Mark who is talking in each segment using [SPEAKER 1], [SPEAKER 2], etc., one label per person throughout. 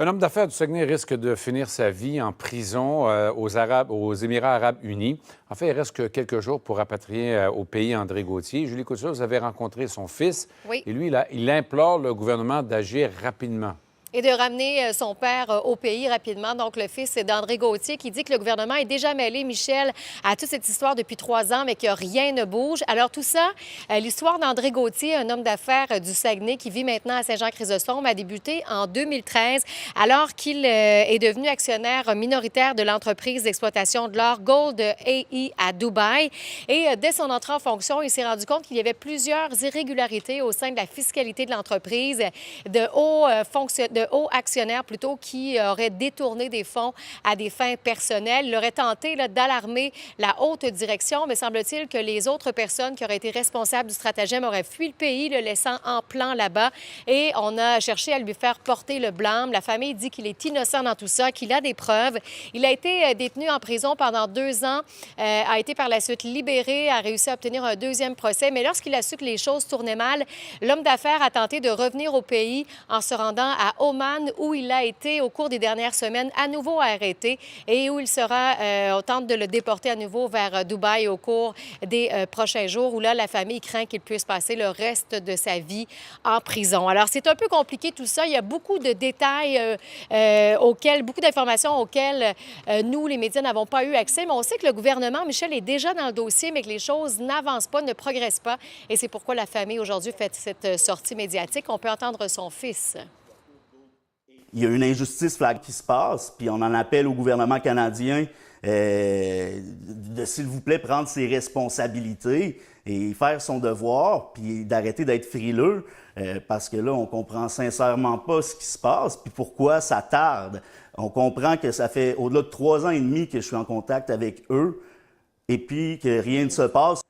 [SPEAKER 1] Un homme d'affaires du Saguenay risque de finir sa vie en prison aux Émirats arabes unis. En fait, il reste que quelques jours pour rapatrier au pays André Gauthier. Julie Couture, vous avez rencontré son fils.
[SPEAKER 2] Oui.
[SPEAKER 1] Et lui, il implore le gouvernement d'agir rapidement.
[SPEAKER 2] Et de ramener son père au pays rapidement. Donc, le fils d'André Gauthier qui dit que le gouvernement est déjà mêlé, Michel, à toute cette histoire depuis 3 ans, mais que rien ne bouge. Alors, tout ça, l'histoire d'André Gauthier, un homme d'affaires du Saguenay qui vit maintenant à Saint-Jean-Chrysostome, a débuté en 2013, alors qu'il est devenu actionnaire minoritaire de l'entreprise d'exploitation de l'or Gold AI à Dubaï. Et dès son entrée en fonction, il s'est rendu compte qu'il y avait plusieurs irrégularités au sein de la fiscalité de l'entreprise, de hauts actionnaires plutôt qui auraient détourné des fonds à des fins personnelles. Il aurait tenté d'alarmer la haute direction, mais semble-t-il que les autres personnes qui auraient été responsables du stratagème auraient fui le pays, le laissant en plan là-bas. Et on a cherché à lui faire porter le blâme. La famille dit qu'il est innocent dans tout ça, qu'il a des preuves. Il a été détenu en prison pendant 2 ans, a été par la suite libéré, a réussi à obtenir un deuxième procès. Mais lorsqu'il a su que les choses tournaient mal, l'homme d'affaires a tenté de revenir au pays en se rendant à Oman, où il a été, au cours des dernières semaines, à nouveau arrêté et où il sera, on tente de le déporter à nouveau vers Dubaï au cours des prochains jours, où là, la famille craint qu'il puisse passer le reste de sa vie en prison. Alors, c'est un peu compliqué tout ça. Il y a beaucoup de détails beaucoup d'informations auxquelles nous, les médias, n'avons pas eu accès, mais on sait que le gouvernement, Michel, est déjà dans le dossier, mais que les choses n'avancent pas, ne progressent pas. Et c'est pourquoi la famille, aujourd'hui, fait cette sortie médiatique. On peut entendre son fils.
[SPEAKER 3] Il y a une injustice flagrante qui se passe, puis on en appelle au gouvernement canadien de, s'il vous plaît, prendre ses responsabilités et faire son devoir, puis d'arrêter d'être frileux, parce que là, on comprend sincèrement pas ce qui se passe, puis pourquoi ça tarde. On comprend que ça fait au-delà de 3 ans et demi que je suis en contact avec eux, et puis que rien ne se passe.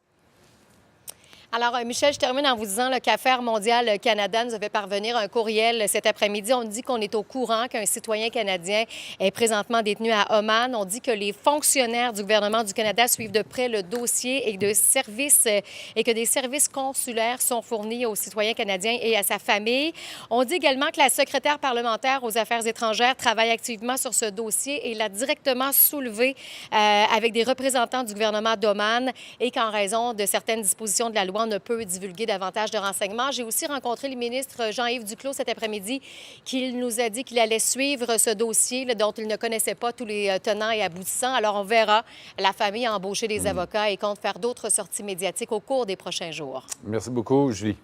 [SPEAKER 2] Alors, Michel, je termine en vous disant qu'Affaires mondiales Canada nous a fait parvenir un courriel cet après-midi. On dit qu'on est au courant qu'un citoyen canadien est présentement détenu à Oman. On dit que les fonctionnaires du gouvernement du Canada suivent de près le dossier et que des services consulaires sont fournis aux citoyens canadiens et à sa famille. On dit également que la secrétaire parlementaire aux Affaires étrangères travaille activement sur ce dossier et l'a directement soulevé avec des représentants du gouvernement d'Oman et qu'en raison de certaines dispositions de la loi, on ne peut divulguer davantage de renseignements. J'ai aussi rencontré le ministre Jean-Yves Duclos cet après-midi qui nous a dit qu'il allait suivre ce dossier dont il ne connaissait pas tous les tenants et aboutissants. Alors, on verra. La famille a embauché des avocats et compte faire d'autres sorties médiatiques au cours des prochains jours.
[SPEAKER 1] Merci beaucoup, Julie.